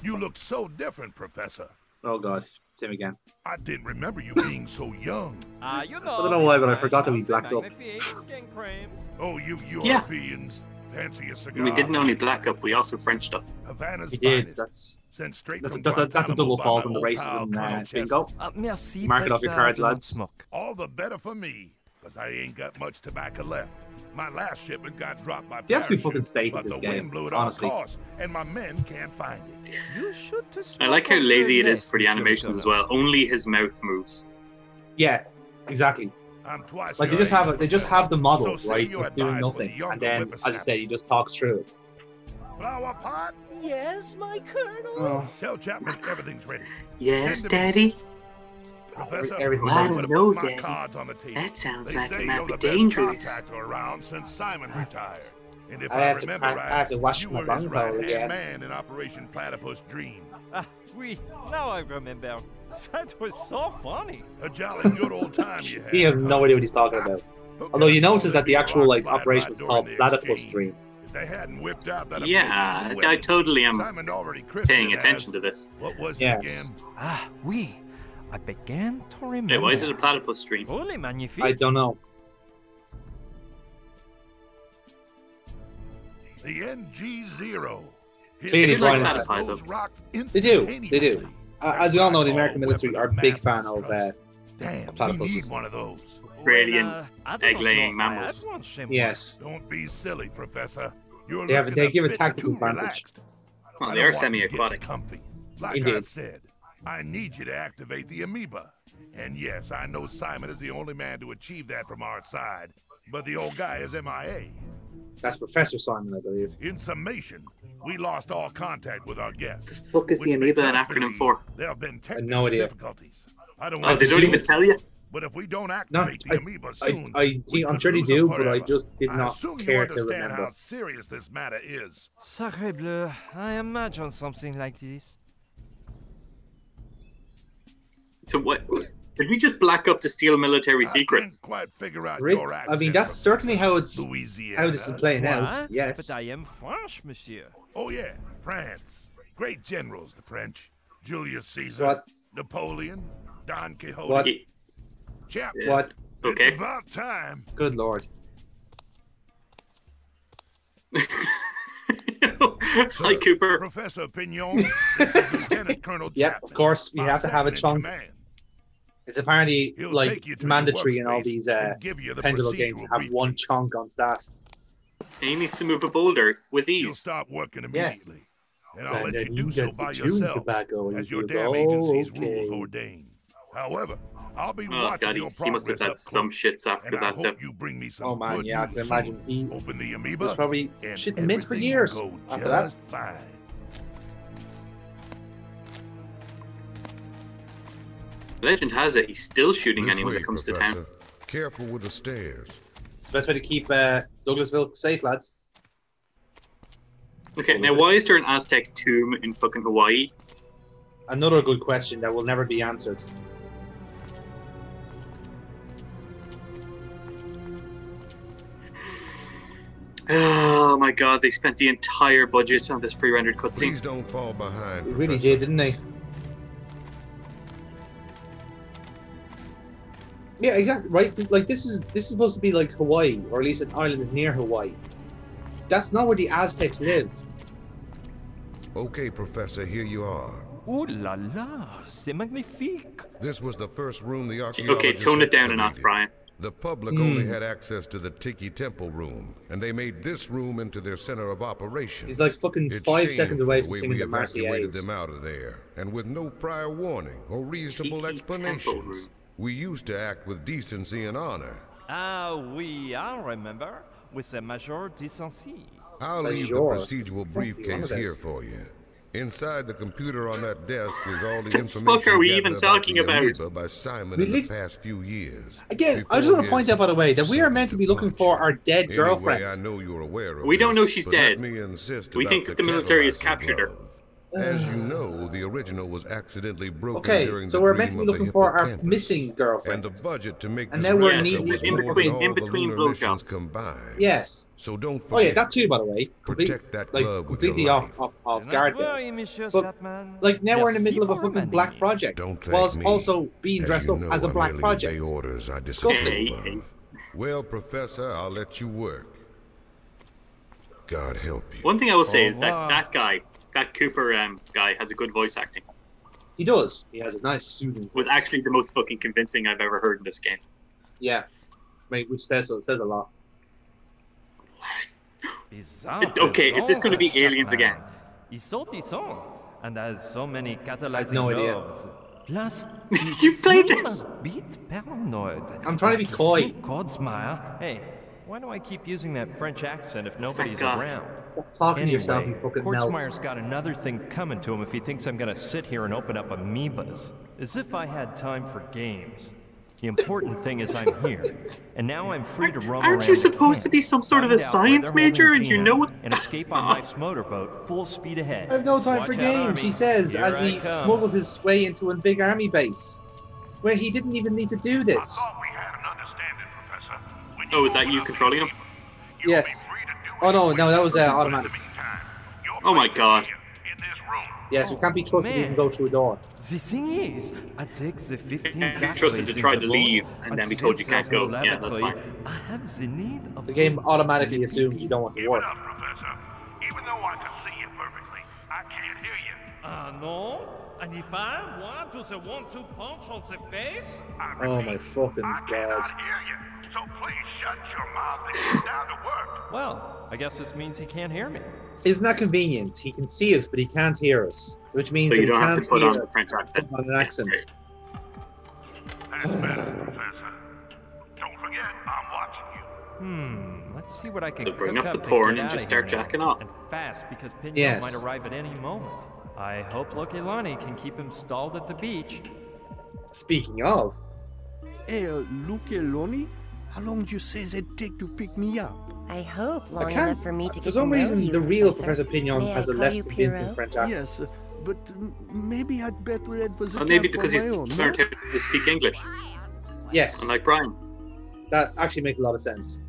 You look so different, Professor. Oh God, it's him again. I didn't remember you being so young. You know, I don't know why, but I forgot that we blacked up. Oh, you Europeans. Fancy a cigar. We didn't only black up, we also Frenched up. Havana's We did. finest. That's Sent straight that's from a double Guantanamo fault by on the my old racism pal, Colonel bingo. Merci, Mark it off your cards, lads. Smoke. All the better for me, because I ain't got much tobacco left. My last shipment got dropped by They absolutely parachute, fucking stayed in but this the game, wind blew it honestly. off course, and my men can't find it. You should I like how lazy it is for the animations as well. Only his mouth moves. Yeah, exactly. I'm twice Like they your just age, have the model, So say right? you Just doing advise nothing, for the younger and then, as I whippersnappers. said, he just talks through it. Flower pot? Yes, my colonel. Oh, Tell Chapman everything's ready. Yes, Send him in. Daddy? Professor, Everything I'm does. gonna No, put my Daddy. cards on the table. That sounds They like say it might you're be the best dangerous. contractor around since Simon retired. And if I I, have to remember I right, have to wash you my were his bunghole right-hand again. man in Operation Platypus Dream. Oui, now I remember. That was so funny. A jolly good old time you had. He has no idea what he's talking about. Who Although you could have notice thought that the it'd be a actual rock slide operation right was during called the Platypus exchange. Dream. If they hadn't whipped out that Yeah, amazing I weapon, totally am Simon already christened paying it attention as, to this. what was Yes. it again? Oui. I began to remember. Yeah, why is it a platypus stream? Truly magnifique. I don't know. The NG-0. Clearly, They like Brian is- platypi, those though. rocks They do. They do. instantaneously. As we all know, the American Call military are a weapon big of fan mass of destruction. Damn, we platypuses. need one of those. Australian I do not egg-laying know. I mammals. had one, chez moi. yes. Don't be silly, Professor. You're They looking give a bit tactical too advantage. relaxed. Well, I they don't are want you to get semi-aquatic. comfy. Like I Indeed. said, I need you to activate the amoeba. And yes, I know Simon is the only man to achieve that from our side, but the old guy is MIA. That's Professor Simon, I believe. In summation, we lost all contact with our guests. Fuck is the which amoeba makes an us acronym believe for? There have been no technical idea. difficulties. I don't Oh, want they to don't see even it, tell you? but if we don't No, activate the amoeba soon, I'm sure they lose do, them but I forever. just did I not assume you care to understand remember. how serious this matter is. Sacre bleu, I imagine something like this. So what? Did we just black up to steal military I secrets? can't quite figure out Really? your I accent. mean, that's certainly how it's Louisiana. how this is playing Moi? out. Yes. But I am French, monsieur. Oh yeah, France. Great generals, the French. Julius Caesar, What? Napoleon, Don Quixote. What? Chap, Yeah. What? Okay. it's about time. Good lord. Hi, Cooper. Professor Pignon, this is Lieutenant Colonel Yep, Chapman, of course, we my have to have a second in chunk. command. It's apparently He'll like take you to your mandatory in all workspace these and give you the pendulum games to procedural have briefing. one chunk on staff. He needs to move a boulder with You'll ease. start working Yes. immediately. And I'll And let then you do he so gets by the chewing yourself, tobacco and as he your goes, damn "Oh, agency's okay." rules ordain. However, I'll be Oh, watching God, your he must have progress had up some close. shits after And I that. hope you bring me some Oh man, good yeah, I news can soon. imagine he Open the amoeba, was probably and shitting mints for everything years will go after that. just fine. Legend has it he's still shooting This anyone way, that comes to Professor. town. Careful with the stairs. It's the best way to keep Douglasville safe, lads. Okay, now why is there an Aztec tomb in fucking Hawaii? Another good question that will never be answered. Oh my god, they spent the entire budget on this pre-rendered cutscene. Please don't fall behind, They really Professor. did, didn't they? Yeah, exactly. Right. This is supposed to be like Hawaii, or at least an island near Hawaii. That's not where the Aztecs live. Okay, Professor, here you are. Ooh la la, c'est magnifique. This was the first room the archaeologists Okay, tone it down a notch, excavated. Brian. The public only had access to the Tiki Temple room, and they made this room into their center of operations. He's like fucking It's 5 seconds away shameful from the way singing we the evacuated Marseillaise. them out of there, and with no prior warning or reasonable Tiki Temple explanations. room. We used to act with decency and honor. Ah oui, I remember. With a major decency. I'll leave the Major. procedural What briefcase the hell is here that? for you. Inside the computer on that desk is all the The information fuck are we gathered even about talking the about? amoeba by Simon in Really? the past few years. Again, I before just want to his point out, by the way, that we are meant to be looking for our dead Anyway, girlfriend. I know you're aware of We don't know this, she's but dead. Let me insist We about think that the military has catalyzing captured her. glove. As you know, the original was accidentally broken Okay, during so the we're dream meant to be of the looking for our hippocampus. missing girlfriend. And the budget to make And this now we're replica needing was in more between- than all in the between lunar missions blowjobs. combined. Yes. So don't forget. Oh yeah, that too, by the way. Protect that like glove with your completely life. off guard there. Worry, Monsieur But, Chapman. like now we're in the Merci middle of a for fucking reminding black me. project, Don't thank whilst me. also being As dressed you up know, as a I black merely project. obey orders I Disgusting. disapprove of. Well, Professor, I'll let you work. God help you. One thing I will say is wow. that Cooper guy has a good voice acting. He does. He has a nice soothing Was voice. actually the most fucking convincing I've ever heard in this game. Yeah. Mate, which says so. It says a lot. Bizarre, Okay, is this gonna be Chapman. aliens again? Ils sont, and has so many catalyzing I have no idea. loves. Plus, You played seem this? a bit paranoid. I'm trying to be Like, coy. you see Codsmire. Hey, why do I keep using that French accent if nobody's God. around? Stop talking to Anyway, yourself, you fucking melt. Codsmire's got another thing coming to him if he thinks I'm gonna sit here and open up amoebas. As if I had time for games. The important thing is I'm here, and now I'm free to roam around. Aren't you the supposed to camp, be some sort of a find out science where they're major holding and you Gina, know what? and escape on Life's motorboat full speed ahead. I have no time Watch for out, games, Army. he says, Here as I he come. smuggled his way into a big army base, where he didn't even need to do this. we had an understanding, Professor. When Oh, is that you controlling him? Yes. Oh no, that was automatic. Oh my god. Yes, we can't be trusted to man. even go through a door. The thing is, I take the 15 You batteries trusted to in try the to boat, leave, and then we told you since can't there's go. no Yeah, that's lavatory, fine. I have the need of The game automatically assumes you don't want to work. Professor. Even though I can see you perfectly, I can't hear you. No? And if I want to the 1-2 punch on the face? Oh my fucking god. hear you. So please shut your mouth and get down to work. Well, I guess this means he can't hear me. Isn't that convenient? He can see us, but he can't hear us. Which means So that you he don't have can't to put hear on the French accent. on an accent. That's better, Professor. Don't forget, I'm watching you. Let's see what I can So bring cook up the to porn get and outta just start here now. jacking off. And fast, because Pignon Yes. might arrive at any moment. I hope Lucky Lonnie can keep him stalled at the beach. Speaking of, Hey, Luke Eloni? How long do you say it'd take to pick me up? I hope I long can't. enough for me to For get some to know reason, you, the real Professor. Professor Pignon May I has a call less you convincing Pierrot? French accent. Yes, but maybe I'd better head for the Well, maybe camp because on he's my own, no? learned how to speak English, Yes, unlike Brian. that actually makes a lot of sense.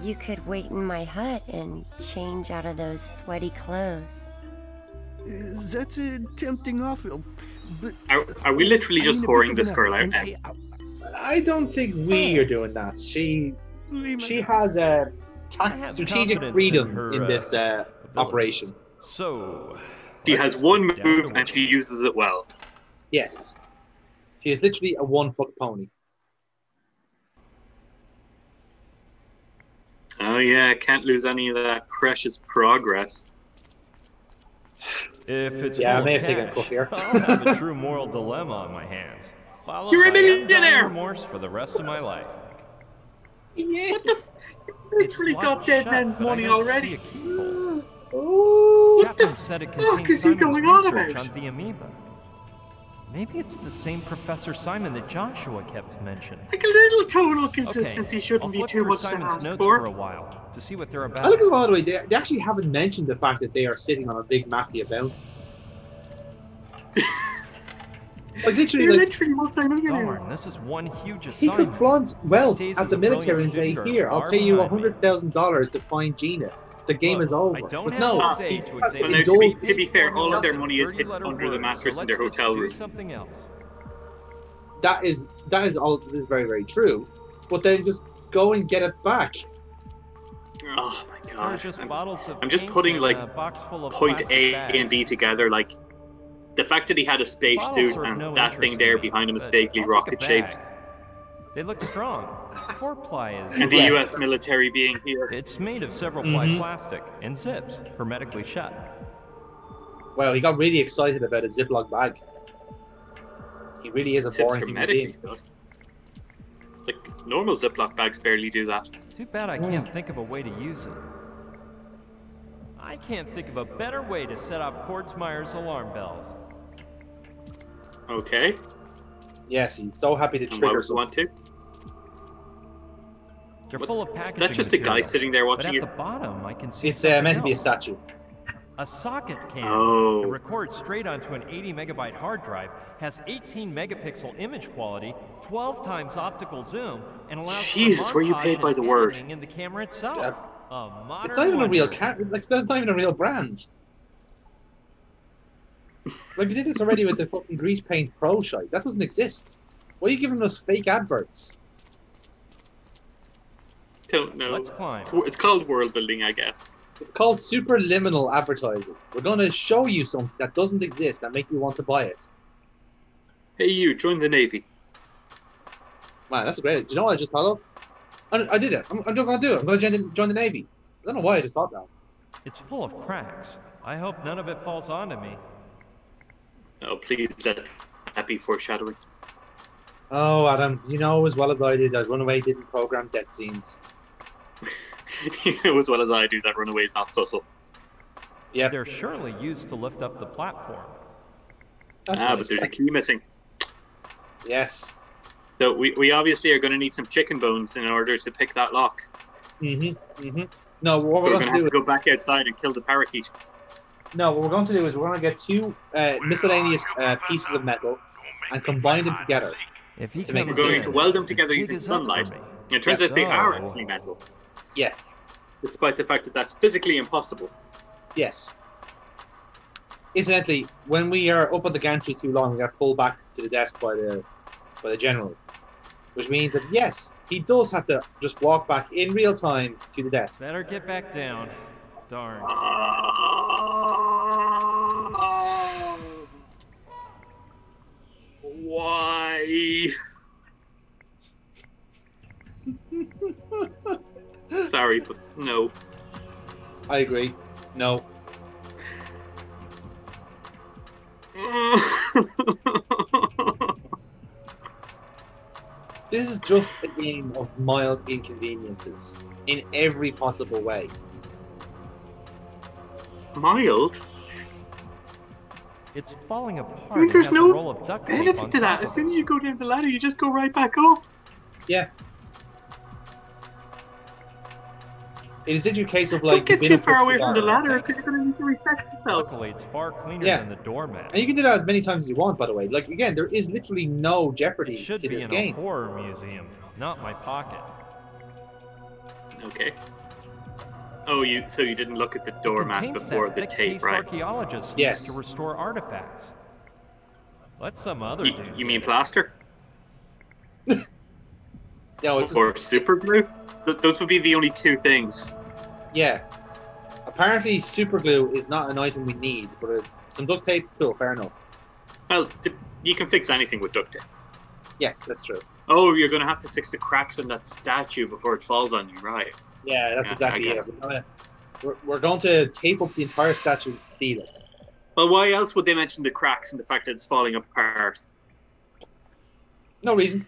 You could wait in my hut and change out of those sweaty clothes. That's a tempting offer, but Are we literally I'm just in a bit whoring of this an girl out and now? I don't think we are doing that. She has a I have strategic confidence freedom in her, in this abilities. operation. So, She let's has one get down move to and work. she uses it well. Yes, she is literally a one-foot pony. Oh yeah, can't lose any of that precious progress. If it's Yeah, I full may of have taken a cash, cook here. I'll have a true moral dilemma on my hands. Followed You're a by undying millionaire! remorse for the rest of my life. What the? You It's literally locked got dead shut, men's but I money don't see already. a keyhole. Oh, Chapman said it fuck contains is he Simon's going on research about? on the amoeba. Maybe it's the same Professor Simon that Joshua kept mentioning. Like a little tonal Okay, consistency I'll shouldn't be flip too through much to Simon's ask notes for a for. while to see what they're I about. look at it, by the way, they actually haven't mentioned the fact that they are sitting on a big mafia bounty. Like literally, You're like literally multi-millionaires. Darn, this is one huge he could assignment. flaunt wealth Days at as the a brilliant military and say, student are "Here, I'll far pay you behind me." $100,000 to find Gina. The game Look, is over." I don't But have no, all day he to has examine Well, now, indulged- to be fair, all of their formulas money is and hidden 30-letter under the words, mattress so in their let's just hotel do room. something else. that is all. This is very, very true. But then just go and get it back. Oh my There are god. just bottles of I'm just paint putting and like a box full of point plastic A bags. and B together. Like the fact that he had a Bottles spacesuit are of and no that interest thing to there me, behind him is but vaguely I'll take a rocket shaped, bag. They look strong. 4-ply is. and the Yes. U.S. military being here. It's made of several ply plastic and zips hermetically shut. Well, he got really excited about a Ziploc bag. He really is a Zips boring human hermetically being. shut. Like normal Ziploc bags barely do that. Too bad I can't think of a way to use it. I can't think of a better way to set off Kordsmeyer's alarm bells. Okay. Yes, he's so happy to And why trigger would you someone. want to? They're full of packaging That's just a guy material. sitting there But watching at you. the bottom, I can see It's something meant to be a else. statue. A socket cam. Oh. It records straight onto an 80 megabyte hard drive, has 18 megapixel image quality, 12 times optical zoom, and allows Jesus, for were you montage paid by and the word? editing in the camera itself. Yeah. A modern It's not even a real wonder. camera. Like, that's not even a real brand. Like, we did this already with the fucking Grease Paint Pro shite. That doesn't exist. Why are you giving us fake adverts? Don't know. Let's climb. It's called world building, I guess. It's called superliminal advertising. We're going to show you something that doesn't exist and make you want to buy it. Hey, you, join the Navy. Man, that's great. Do you know what I just thought of? I did it. I'm going to do it. I'm going to join the Navy. I don't know why I just thought that. It's full of cracks. I hope none of it falls onto me. Oh, please let that be foreshadowing. Oh, Adam, you know as well as I did that Runaway didn't program death scenes. You know as well as I do that Runaway is not subtle. Yeah. They're surely used to lift up the platform. That's But nice. there's a key missing. Yes. So we obviously are going to need some chicken bones in order to pick that lock. No, what We're we're going to going to have do to go back outside and kill the parakeet. No, what we're going to do is we're going to get two miscellaneous pieces of metal and combine them together. If he To make comes We're going in, to weld them together the using jig is up for sunlight. me. It turns Yes. out they are Oh. actually metal, Yes. despite the fact that that's physically impossible. Yes. Incidentally, when we are up on the gantry too long, we got pulled back to the desk by the general, which means that yes, he does have to just walk back in real time to the desk. Better get back down. Darn. Why? Sorry, but no. I agree. No. This is just a game of mild inconveniences in every possible way. Mild? It's falling apart. I mean, and there's has a no roll of duct tape benefit on to that. top As of soon it. as you go down the ladder, you just go right back up. Yeah. It is literally a case of Don't like get being too up far for away from the long. ladder because you're going to need to reset yourself. Luckily, it's far cleaner Yeah. than the doormat. And you can do that as many times as you want, by the way. Like again, there is literally no jeopardy It should to be this in game. a horror museum, not my pocket. Okay. Oh, so you didn't look at the doormat Contains before that the tape, thick-paste right? archaeologists Yes. used to restore artifacts. Let some other dude. You mean get it. plaster? No, it's Or super glue? Those would be the only two things. yeah. Apparently, super glue is not an item we need, but some duct tape, cool, fair enough. Well, you can fix anything with duct tape. Yes, that's true. Oh, you're going to have to fix the cracks in that statue before it falls on you, right? Yeah, that's Yeah, exactly I it. get We're going to tape up the entire statue and steal it. Well, why else would they mention the cracks and the fact that it's falling apart? No reason.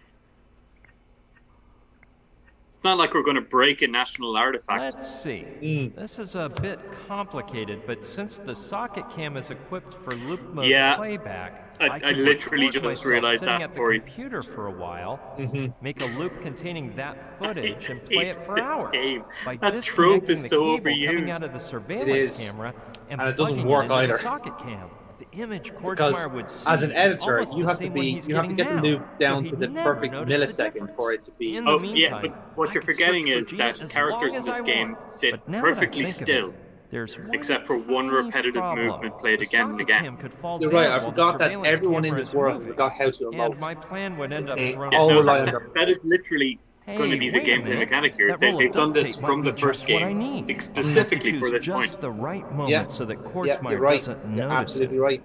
It's not like we're going to break a national artifact. Let's see. Mm. This is a bit complicated, but since the socket cam is equipped for loop mode Yeah. playback, I could literally record just myself realized sitting that at the for you. computer for a while, Mm-hmm. make a loop containing that footage, and play hate it for this hours game. by That trope disconnecting is the so cable coming overused. out of the is. surveillance camera and And it doesn't plugging work into either. the socket cam. The image Because Korchmar would see as an is editor, almost you the have to same one be he's you have to getting get the now, loop down so to he'd the never perfect notice the millisecond difference. for it to be. In the Oh, meantime, yeah, but what I you're could forgetting search for is Gina that as characters long in as this I game want. sit But now that I perfectly think of still. it, there's Except for one tiny repetitive problem. movement played The again and socket again. cam could fall You're down right. I while the forgot that surveillance everyone in camera this is world moving, forgot how to and emote. my plan would end up They thrown all out. rely on their That is literally going to be the Hey, wait a gameplay minute. mechanic here. That roll They've of done duct this tape from might the be first just what I game, need. specifically I for have to this choose point. just the right moment Yeah. so that Yeah, Korchmar you're right. doesn't You're notice absolutely it. right.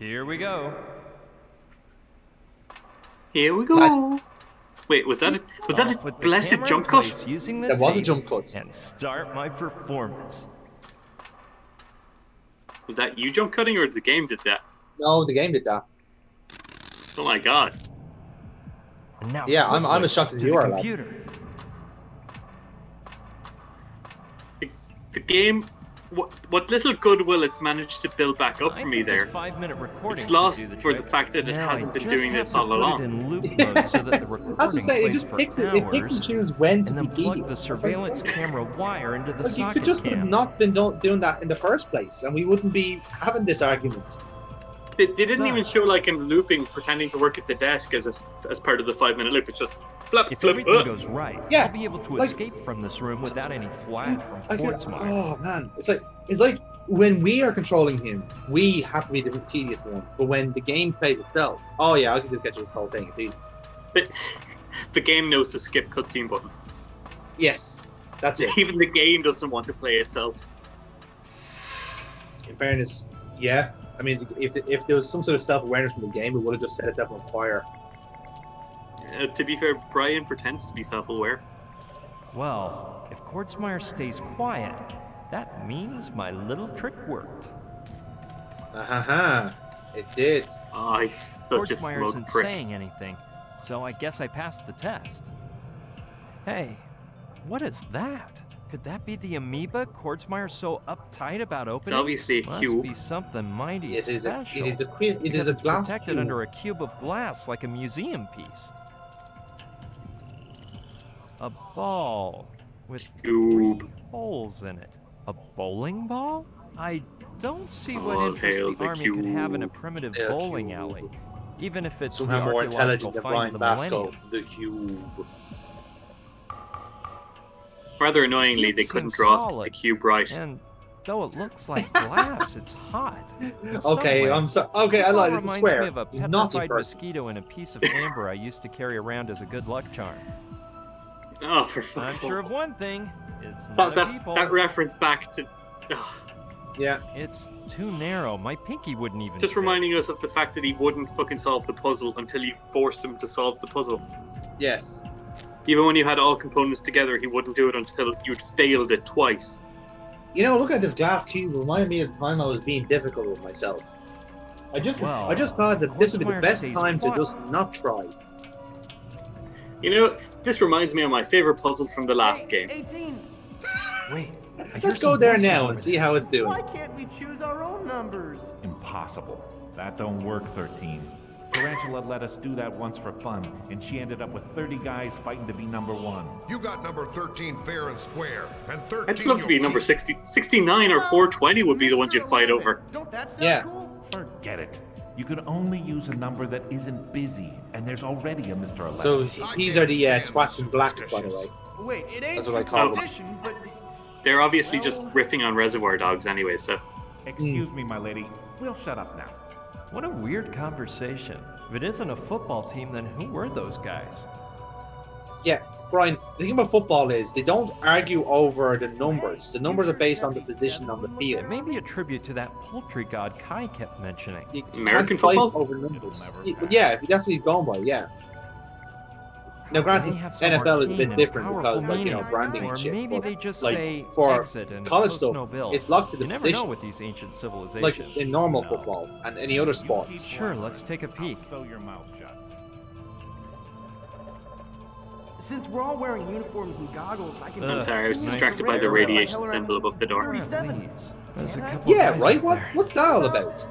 Here we go. Here we go. Lad. Wait, was that a I'll put the blessed camera in jump cut? place using the There was a tape jump cut. and start my performance. Was that you jump cutting or the game did that? No, the game did that. Oh my god. And now Yeah, I'm quickly as shocked as to you the are, lad. computer. The game what little goodwill it's managed to build back up for me there. 5-minute recording It's lost should do the for trick. the fact that it Now hasn't I been just doing have this to all put along. it in loop mode so that the recording That's what I'm saying. It plays just for picks it. It picks and hours, chooses when to and then be plug the tedious. surveillance camera wire into the Like, you socket could just have cam. not been doing that in the first place, and we wouldn't be having this argument. They didn't even show like him looping, pretending to work at the desk as part of the 5-minute loop. It's just flip, If flip, everything goes right, Yeah, I'll be able to like- escape from this room without any flack from I get, Portsmouth. oh man, it's like when we are controlling him, we have to be the tedious ones. But when the game plays itself, oh yeah, I can just get to this whole thing. It's easy. The game knows the skip cutscene button. Yes, that's it. Even the game doesn't want to play itself. In fairness, yeah. I mean, if there was some sort of self-awareness from the game, it would have just set itself on fire. To be fair, Brian pretends to be self-aware. Well, if Kordsmeyer stays quiet, that means my little trick worked. It did. Oh, he's such a Kordsmeyer smug isn't prick. saying anything, so I guess I passed the test. Hey, what is that? Could that be the amoeba Kordsmeyer's so uptight about It's opening? obviously a Must cube. be something mighty It is special. a because it's glass protected cube. under a cube of glass like a museum piece. A ball with Cube. 3 holes in it. A bowling ball? I don't see what Oh, interest hail the the Army could have in a cube. primitive The bowling cube. alley, even if it's Somehow the more archaeological intelligent than find Brian of the Basco, millennium. the cube. Rather annoyingly, cube they couldn't seems draw solid. the cube right. And though it looks like glass, it's hot. in some Okay, way. I'm so okay. This I all lied. It's a reminds swear. me of a You naughty petrified person. mosquito and a piece of amber I used to carry around as a good luck charm. Oh, for I'm fuck's sure sake. of one thing: it's not a people. That reference back to... Yeah. It's too narrow. My pinky wouldn't even. Just fit. reminding us of the fact that he wouldn't fucking solve the puzzle until you forced him to solve the puzzle. Yes. Even when you had all components together, he wouldn't do it until you'd failed it twice. You know, look at this glass cube. It reminded me of the time I was being difficult with myself. I just thought that this would be the Kordsmeyer best stays time to quiet. just not try. You know, this reminds me of my favorite puzzle from the last game. 18. Wait. I hear Let's go some there voices now over and see how it's doing. Why can't we choose our own numbers? Impossible. That don't work, 13. Tarantula let us do that once for fun, and she ended up with 30 guys fighting to be number 1. You got number 13 fair and square, and 13 I'd love to be you'll number keep. 60, 69 or 420 would be the ones you'd fight over. Don't that sound Yeah. cool? Forget it. You can only use a number that isn't busy, and there's already a Mr. 11. So these are the stand twats in black, by the superstitious. way. Wait, it ain't That's what I call them. superstition, but They're obviously just riffing on Reservoir Dogs anyway, so... Excuse me, my lady. We'll shut up now. What a weird conversation. If it isn't a football team, then who were those guys? Yeah, Brian, the thing about football is they don't argue over the numbers. The numbers are based on the position on the field. It may be a tribute to that poultry god Kai kept mentioning. You American can't fight football? over numbers. It'll never pass. Yeah, if that's what he's going by, yeah. Now, granted, They have some NFL is a arcane bit and different powerful because, like, you know, meaning. branding Or and shit. maybe but, they just like, say for exit and college post stuff, no bills. it's locked to the You never position. know with these ancient civilizations. like in normal No. football and any other sports. Sure, let's take a peek. Sew your mouth shut. since we're all wearing uniforms and goggles, I can. I'm sorry, I was Nice. distracted by the radiation symbol above the door. There are leads. There's a couple Yeah, guys right? up What? there. What's that all about?